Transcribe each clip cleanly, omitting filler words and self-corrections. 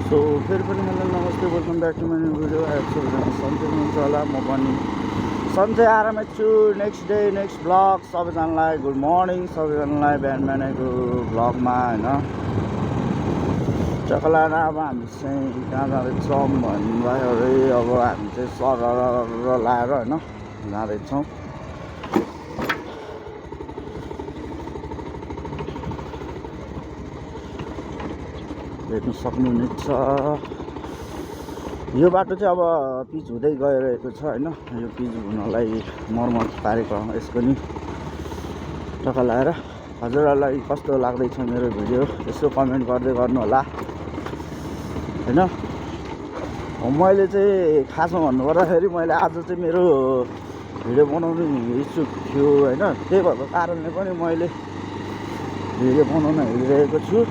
So फेरि पनि hello नमस्ते welcome back to my new video. सबैजना सन्चै हुनुहुन्छ होला, म पनि सन्चै आरामै छु। Next day next vlog. सबैजनालाई गुड मर्निङ, सबैजनालाई बिहान बिहानैको भ्लगमा होइन चकलाएर अब हामी चाहिँ कहाँ जाँदैछौँ भन्नुभयो अरे। अब हामी चाहिँ सरर लाएर होइन जाँदैछौँ। हेर्नु सक्नुहुनेछ यो बाटो चाहिँ अब पिच हुँदै गइरहेको छ होइन। यो पिच हुनलाई मर्मत पारेको यसको नि टक्का लगाएर। हजुरहरूलाई कस्तो लाग्दैछ मेरो भिडियो यसो कमेन्ट गर्दै गर्नु होला होइन। मैले चाहिँ खासमा भन्नुपर्दाखेरि मैले आज चाहिँ मेरो भिडियो बनाउनु इच्छुक थियो होइन। त्यही भएको कारणले पनि मैले भिडियो बनाउन हिँडिरहेको छु।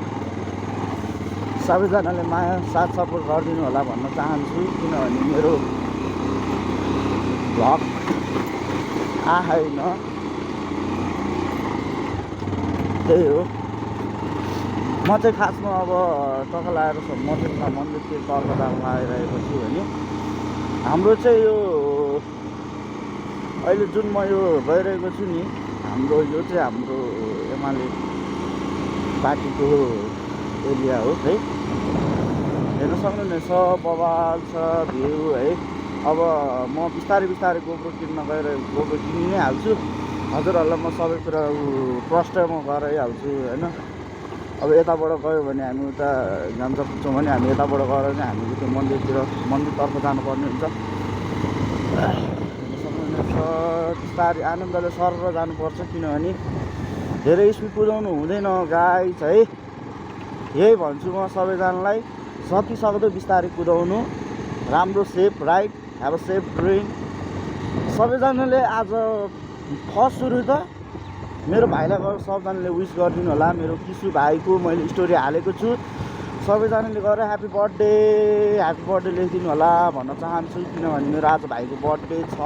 सबैजनाले माया साथ सपोर्ट गरिदिनु होला भन्न चाहन्छु, किनभने मेरो भ्लग आएन, त्यही हो। म चाहिँ खासमा अब टक्का लगाएर मन्दिरमा मन्दिरतिर तर्कदामा आइरहेको छु होइन। हाम्रो चाहिँ यो अहिले जुन म यो गइरहेको छु नि, हाम्रो यो चाहिँ हाम्रो एमाले पार्टीको एरिया हो है। हेर्न सक्नुहुनेछ बवाल छ भ्यू है। अब म बिस्तारै बिस्तारै गोप्रो किन्न गोप्रो किनि नै हाल्छु। हजुरहरूलाई म सबै कुरा प्रष्टमा गराइहाल्छु होइन। अब यताबाट गयो भने हामी उता जान्छ पुग्छौँ भने हामी यताबाट गएर चाहिँ हामी त्यो मन्दिरतर्फ जानुपर्ने हुन्छ। हेर्न सक्नुहुनेछ बिस्तारै आनन्दले सरेर जानुपर्छ, किनभने धेरै स्पिड कुदाउनु हुँदैन गाइस है। यही भन्छु म सबैजनालाई, जति सक्दो बिस्तारै कुदाउनु, राम्रो safe ride, have a safe drive. सबैजनाले आज फर्स्ट सुरु त मेरो भाइलाई गएर सबजनाले विस गरिदिनु होला। मेरो किसु भाइको मैले स्टोरी हालेको छु, सबैजनाले गएर ह्याप्पी बर्थडे लेखिदिनु होला भन्न चाहन्छु, किनभने मेरो आज भाइको बर्थडे छ।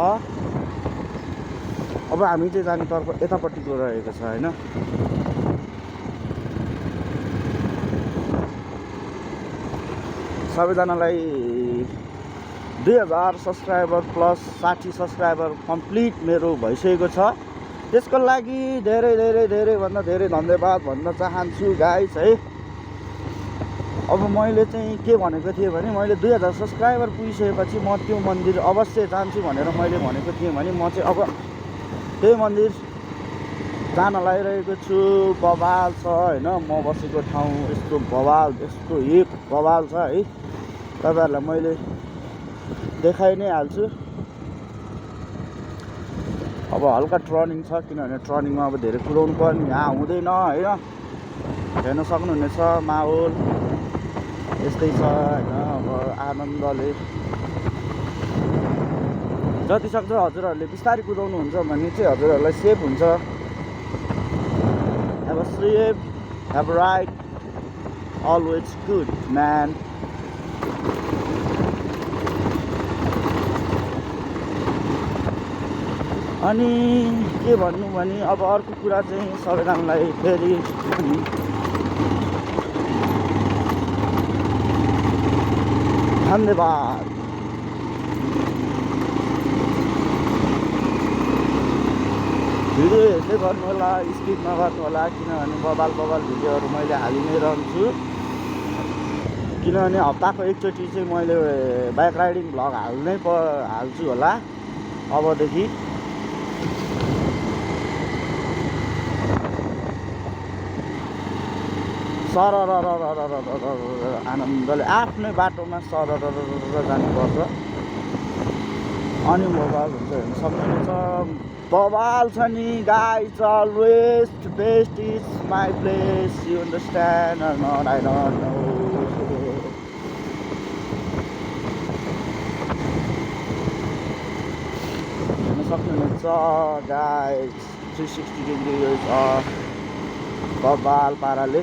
अब हामी चाहिँ जानेतर्फ यतापट्टि गइरहेको छ होइन। सबैजनालाई 2000 सब्सक्राइबर प्लस 60 सब्सक्राइबर कम्प्लिट मेरो भइसकेको छ। त्यसको लागि धेरै धेरै धेरैभन्दा धेरै धन्यवाद भन्न चाहन्छु गाइस है। अब मैले चाहिँ के भनेको थिएँ भने मैले 2000 सब्सक्राइबर पुगिसकेपछि म त्यो मन्दिर अवश्य जान्छु भनेर मैले भनेको थिएँ भने म चाहिँ अब त्यही मन्दिर जान लागिरहेको छु। बवाल छ होइन, म बसेको ठाउँ यस्तो बवाल, यस्तो एक बवाल छ है। तपाईँहरूलाई मैले देखाइ नै हाल्छु। अब हल्का टर्निङ छ, किनभने टर्निङमा अब धेरै कुदाउनु पर्ने यहाँ हुँदैन होइन। हेर्न सक्नुहुनेछ माहौल यस्तै छ होइन। अब आनन्दले जति सक्दो हजुरहरूले बिस्तारै कुदाउनुहुन्छ भने चाहिँ हजुरहरूलाई सेफ हुन्छ। Have a safe, have a ride, always good man. अनि के भन्नु भने अब अर्को कुरा चाहिँ सबैजनालाई फेरि धन्यवाद। भिडियो हेर्दै गर्नु होला, स्किप नगर्नु होला, किनभने बवाल भिडियोहरू मैले हालि नै रहन्छु। किनभने हप्ताको एकचोटि चाहिँ मैले बाइक राइडिङ भ्लग हाल्छु होला अबदेखि। सरर आनन्दले आफ्नै बाटोमा सरर जानुपर्छ, अनि बवाल हुन्छ। हेर्न सक्नुहुन्छ बवाल छ नि guys. Always best is my place, you understand or not I don't know. हेर्न सक्नुहुन्छ गाइस 360 डिग्री बवाल पाराले।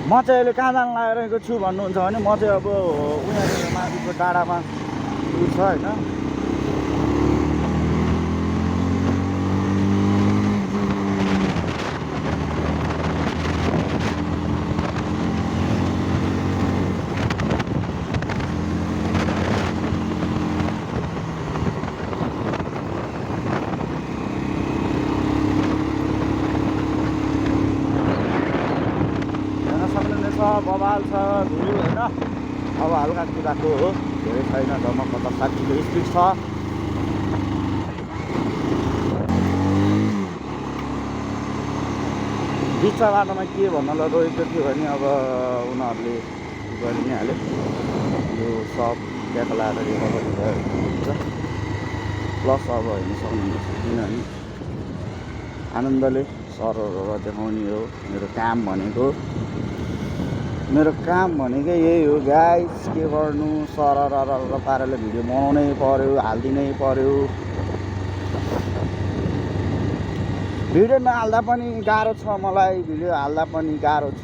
म चाहिँ अहिले कहाँ जान लागिरहेको छु भन्नुहुन्छ भने म चाहिँ अब उनीहरू माथिको डाँडामा छ होइन। बवाल छ भिउ होइन। अब हल्का कुदाको हो, धेरै छैन, जम्मा 50-60 को स्पिड छ। बिचमा बाटोमा के भन्नलाई रोकेको थियो भने अब उनीहरूले गरि नै हाल्यो। यो सब त्यहाँ लाएर रिकभरी हुन्छ। प्लस अब हेर्न सक्नुहुन्छ किनभने आनन्दले सरहरू देखाउने हो मेरो काम भनेको। मेरो काम भनेकै यही हो गाइस। के गर्नु, सरर पाराले भिडियो बनाउनै पर्यो, हालिदिनै पर्यो। भिडियो नहाल्दा पनि गाह्रो छ मलाई, भिडियो हाल्दा पनि गाह्रो छ।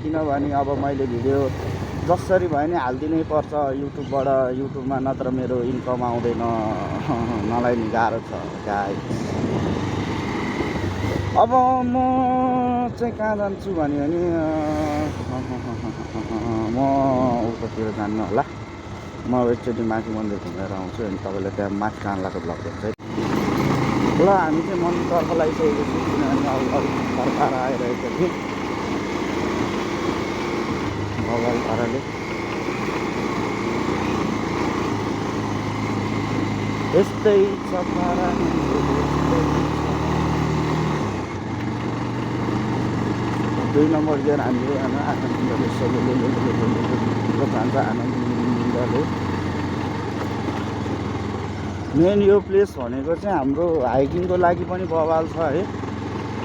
किनभने अब मैले भिडियो जसरी भए नि हालिदिनै पर्छ युट्युबबाट। युट्युबमा नत्र मेरो इन्कम आउँदैन, मलाई नि गाह्रो छ गाइस। अब म चाहिँ कहाँ जान्छु भन्यो भने म उतातिर जान्नु होला। म एकचोटि माथि मन्दिर घुमेर आउँछु अनि तपाईँलाई त्यहाँ माथि कान्लाको ब्लग देख्छ। ल हामी चाहिँ मन्दिरतर्फ लागिसकेको छु, किनभने अलिक सरकार आइरहेको थिएँ बवाल पाराले। यस्तै छ पारा, 2 नम्बर गियर हामीले आनन्दले सबैले जान्छ आनन्दले। मेन यो प्लेस भनेको चाहिँ हाम्रो हाइकिङको लागि पनि बवाल छ है।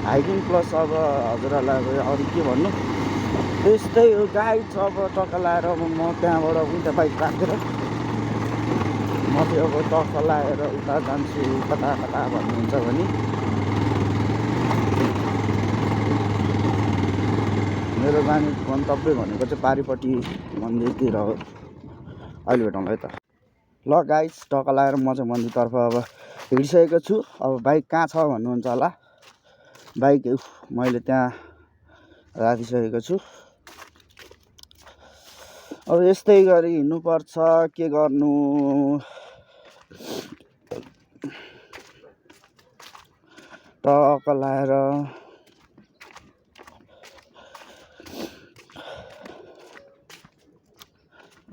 हाइकिङ प्लस अब हजुरहरूलाई अरू के भन्नु, त्यस्तै हो गाइड। अब टक्का लाएर अब म त्यहाँबाट उता बाइक राखेर म चाहिँ अब टक्का लाएर उता जान्छु, कता कता भन्नुहुन्छ भने। मेरो जाने गन्तव्य भनेको चाहिँ पारिपट्टि मन्दिरतिर हो। अहिले भेटौँला है त। ल गाइस, टक्का लगाएर म चाहिँ मन्दिरतर्फ अब हिँडिसकेको छु। अब बाइक कहाँ छ भन्नुहुन्छ होला, बाइक मैले त्यहाँ राखिसकेको छु। अब यस्तै गरी हिँड्नुपर्छ, के गर्नु। टक्का लगाएर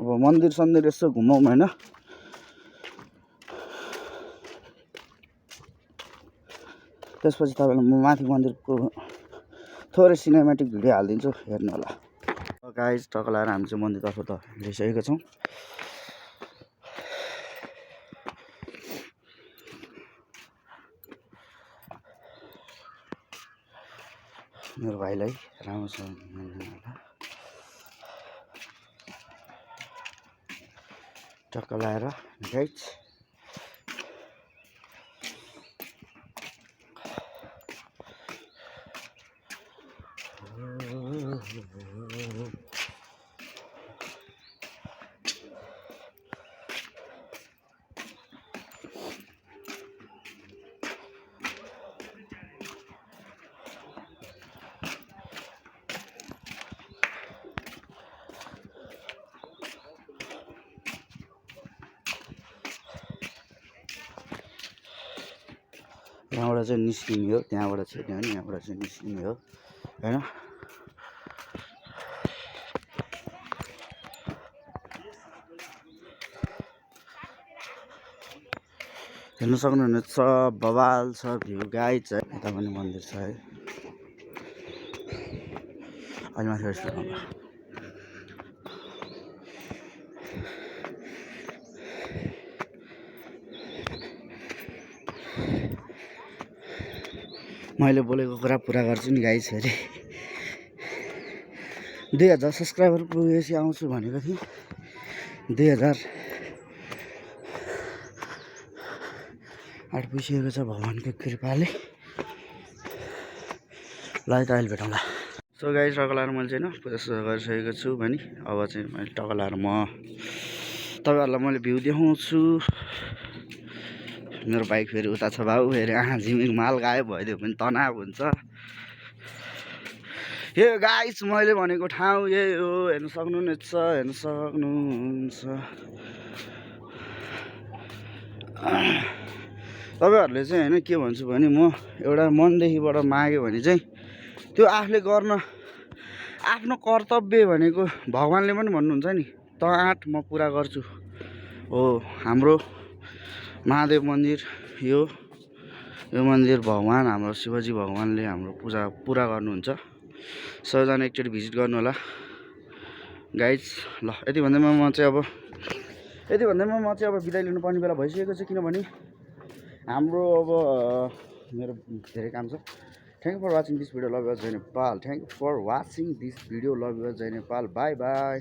अब मन्दिर सन्दिर यसो घुमौँ होइन। त्यसपछि तपाईँलाई म माथि मन्दिरको थोरै सिनेमेटिक भिडियो हालिदिन्छु, हेर्नु होला। गाइस, टक्का लगाएर हामी चाहिँ मन्दिरतर्फ त ल्याइसकेका छौँ। मेरो भाइलाई राम्रोसँग हेर्नु होला। टक्का लगाएर गाइस यहाँबाट चाहिँ निस्किने हो, त्यहाँबाट छिर्ने हो नि, यहाँबाट चाहिँ निस्किने हो होइन। हेर्नु सक्नुहुनेछ बवाल छ भ्यू गाइस है। यता पनि मन्दिर छ है। अहिले माथि रेस्टुरेन्ट मैले बोलेको कुरा पुरा गर्छु नि गाइस। फेरि 2000 सब्सक्राइबर पुगेपछि आउँछु भनेको थिएँ। 2008 पुगिसकेको छ भगवानको कृपाले। ल है त अहिले भेटौँला। सो गाइस, टक्का लगाएर मैले चाहिँ पूजा गरिसकेको छु भने अब चाहिँ मैले टक्का लगाएर म तपाईँहरूलाई मैले भ्यू देखाउँछु। मेरो बाइक फेरि उता छ भाउ, फेरि झिमिक माल गायब भइदियो भने तनाव हुन्छ। यो गाइस मैले भनेको ठाउँ यही हो, हेर्नु सक्नुहुनेछ, हेर्नु सक्नुहुन्छ। तपाईँहरूले चाहिँ होइन के भन्छु भने म एउटा मनदेखिबाट माग्यो भने चाहिँ त्यो आफूले गर्न आफ्नो कर्तव्य भनेको भगवान्ले पनि भन्नुहुन्छ नि, त आँट म पुरा गर्छु हो। हाम्रो महादेव मन्दिर यो मन्दिर भगवान् हाम्रो शिवजी भगवान्ले हाम्रो पूजा पुरा गर्नुहुन्छ। सबैजना एकचोटि भिजिट गर्नु होला गाइज। ल यति भन्दैमा म चाहिँ अब बिदा लिनुपर्ने बेला भइसकेको छ, किनभने हाम्रो अब मेरो धेरै काम छ। Thank you for watching this video, love you जय Nepal. Thank you for watching this video, love you जय नेपाल। Bye by.